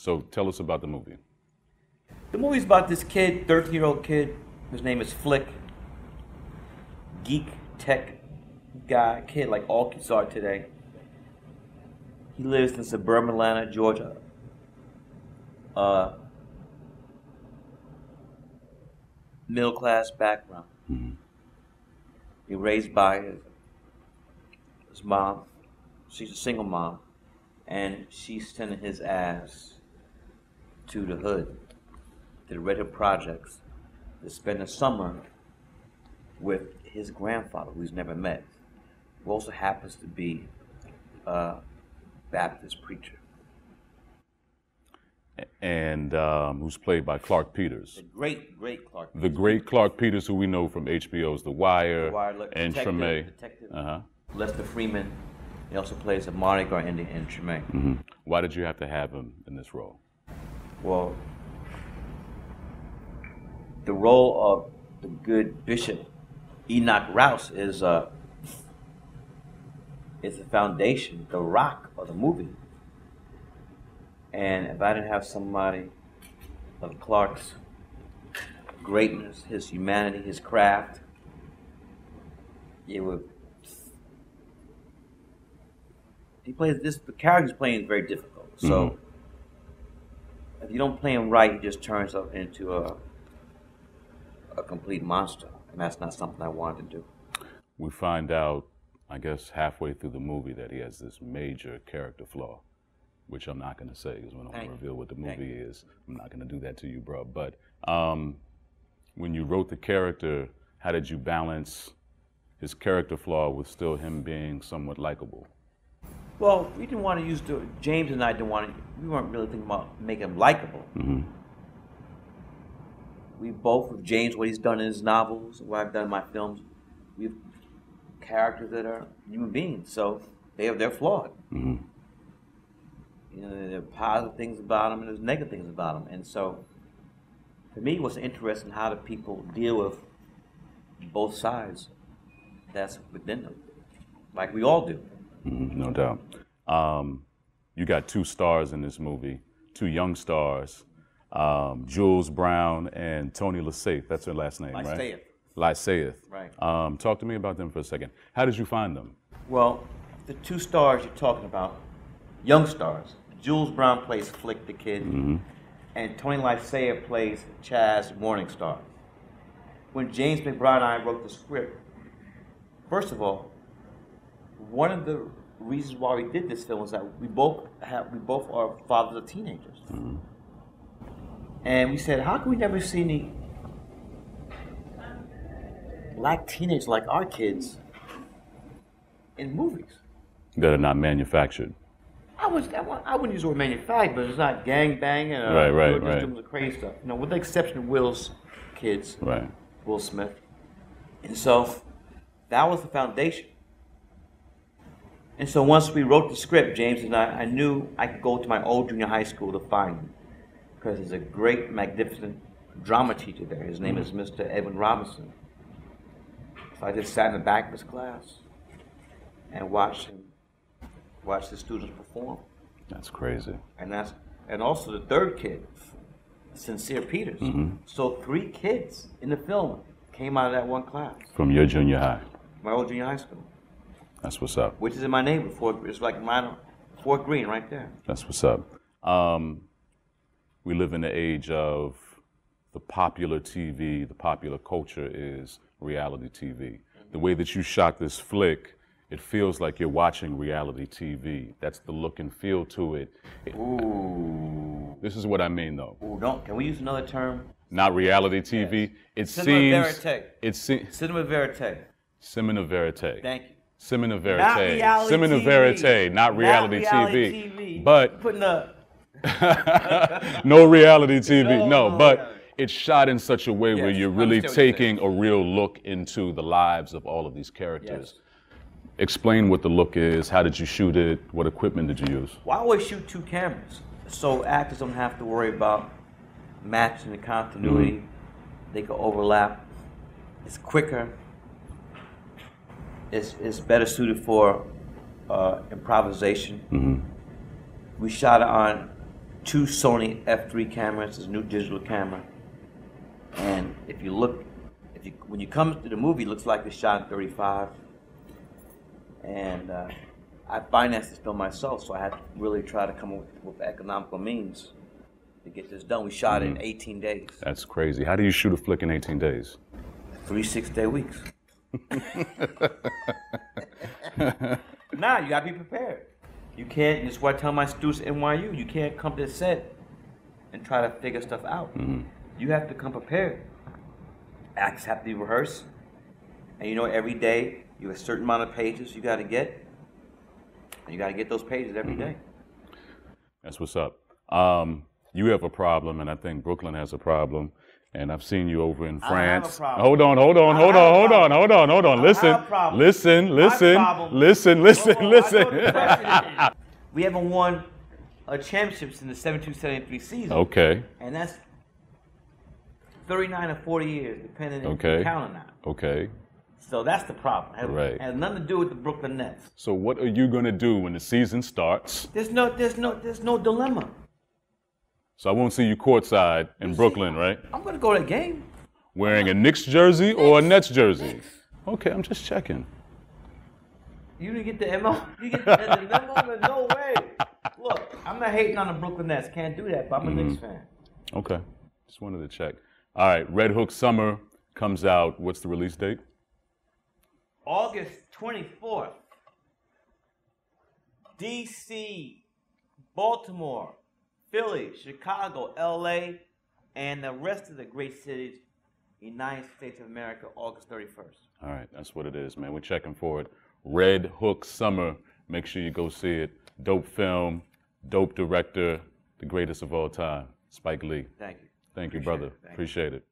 So tell us about the movie. The movie's about this kid, 13-year-old kid. His name is Flick. Geek, tech guy, kid like all kids are today. He lives in suburban Atlanta, Georgia. Middle class background. Mm-hmm. He raised by his mom. She's a single mom, and she's sending his ass to the hood, to the Red Hood Projects, to spend the summer with his grandfather, who he's never met, who also happens to be a Baptist preacher. And who's played by Clark Peters. The great Clark Peters. The great Clark Peters, who we know from HBO's The Wire, and Treme. Detective. Lester Freeman. He also plays a Mardi Gras Indian in Treme. Mm-hmm. Why did you have to have him in this role? Well, the role of the good Bishop Enoch Rouse is the foundation, the rock of the movie. And if I didn't have somebody of Clark's greatness, his humanity, his craft, it would. He plays this. The character he's playing is very difficult. So if you don't play him right, he just turns up into a complete monster, and that's not something I wanted to do. We find out, I guess, halfway through the movie that he has this major character flaw, which I'm not going to say because we don't reveal what the movie is. I'm not going to do that to you, bro. But when you wrote the character, how did you balance his character flaw with still him being somewhat likable? Well, we didn't want to use James and I didn't want to. We weren't really thinking about making him likable. Mm-hmm. We both, with James, what he's done in his novels, what I've done in my films, we have characters that are human beings, so they're flawed. Mm-hmm. You know, there are positive things about them and there's negative things about them. And so, for me, what's interesting how do people deal with both sides that's within them, like we all do. Mm-hmm, no doubt. You got two stars in this movie, two young stars, Jules Brown and Tony Lysaith. That's her last name, right? Lysaith. Right. Talk to me about them for a second. How did you find them? Well, the two stars you're talking about, young stars. Jules Brown plays Flick the kid, and Tony Lysaith plays Chaz Morningstar. When James McBride and I wrote the script, first of all, one of the reasons why we did this film is that we both are fathers of teenagers, and we said, how can we never see any black teenagers like our kids in movies that are not manufactured? I wouldn't use the word manufactured, but it's not gang banging or just doing the crazy stuff. You know, with the exception of Will's kids, Will Smith. And so that was the foundation. And so once we wrote the script, James and I knew I could go to my old junior high school to find him, because there's a great, magnificent drama teacher there. His name is Mr. Edwin Robinson. So I just sat in the back of his class and watched the students perform. That's crazy. And also the third kid, Sincere Peters. So 3 kids in the film came out of that one class. From your junior high? My old junior high school. That's what's up. Which is in my neighborhood. It's like Fort Greene right there. That's what's up. We live in the age of the popular TV, the popular culture is reality TV. The way that you shot this flick, it feels like you're watching reality TV. That's the look and feel to it. Ooh. This is what I mean, though. Ooh, can we use another term? Not reality TV. Yes. Cinema verite. Cinema verite. Thank you. Cinema verite. Not reality Cinema TV. Verite, not reality TV. But putting the no reality TV. No, but it's shot in such a way where you're really taking a real look into the lives of all of these characters. Yes. Explain what the look is. How did you shoot it? What equipment did you use? Well, I always shoot 2 cameras, so actors don't have to worry about matching the continuity. They can overlap. It's quicker. It's better suited for improvisation. We shot it on 2 Sony F3 cameras, this new digital camera. And if you look, when you come to the movie, it looks like it's shot in 35. And I financed this film myself, so I had to really try to come up with economical means to get this done. We shot it in 18 days. That's crazy. How do you shoot a flick in 18 days? 3 6-day weeks. Nah, you gotta be prepared. You can't, that's why I tell my students at NYU, you can't come to the set and try to figure stuff out. You have to come prepared. Acts have to be rehearsed. And you know, every day, you have a certain amount of pages you gotta get. And you gotta get those pages every day. That's what's up. You have a problem, and I think Brooklyn has a problem. And I've seen you over in France. Hold on. Listen. We haven't won a championships in the 72-73 season. Okay. And that's 39 or 40 years, depending on counting now. Okay. So that's the problem. It has nothing to do with the Brooklyn Nets. So what are you gonna do when the season starts? There's no dilemma. So I won't see you courtside in Brooklyn, right? I'm going to go to the game. Wearing a Knicks jersey or a Nets jersey? Okay, I'm just checking. You didn't get the memo? You get the memo? No way. Look, I'm not hating on the Brooklyn Nets. Can't do that, but I'm a Knicks fan. Okay, just wanted to check. All right, Red Hook Summer comes out. What's the release date? August 24th. D.C., Baltimore, Philly, Chicago, LA, and the rest of the great cities, United States of America, August 31st. All right, that's what it is, man. We're checking for it. Red Hook Summer. Make sure you go see it. Dope film, dope director, the greatest of all time, Spike Lee. Thank you. Thank you, brother. Appreciate it.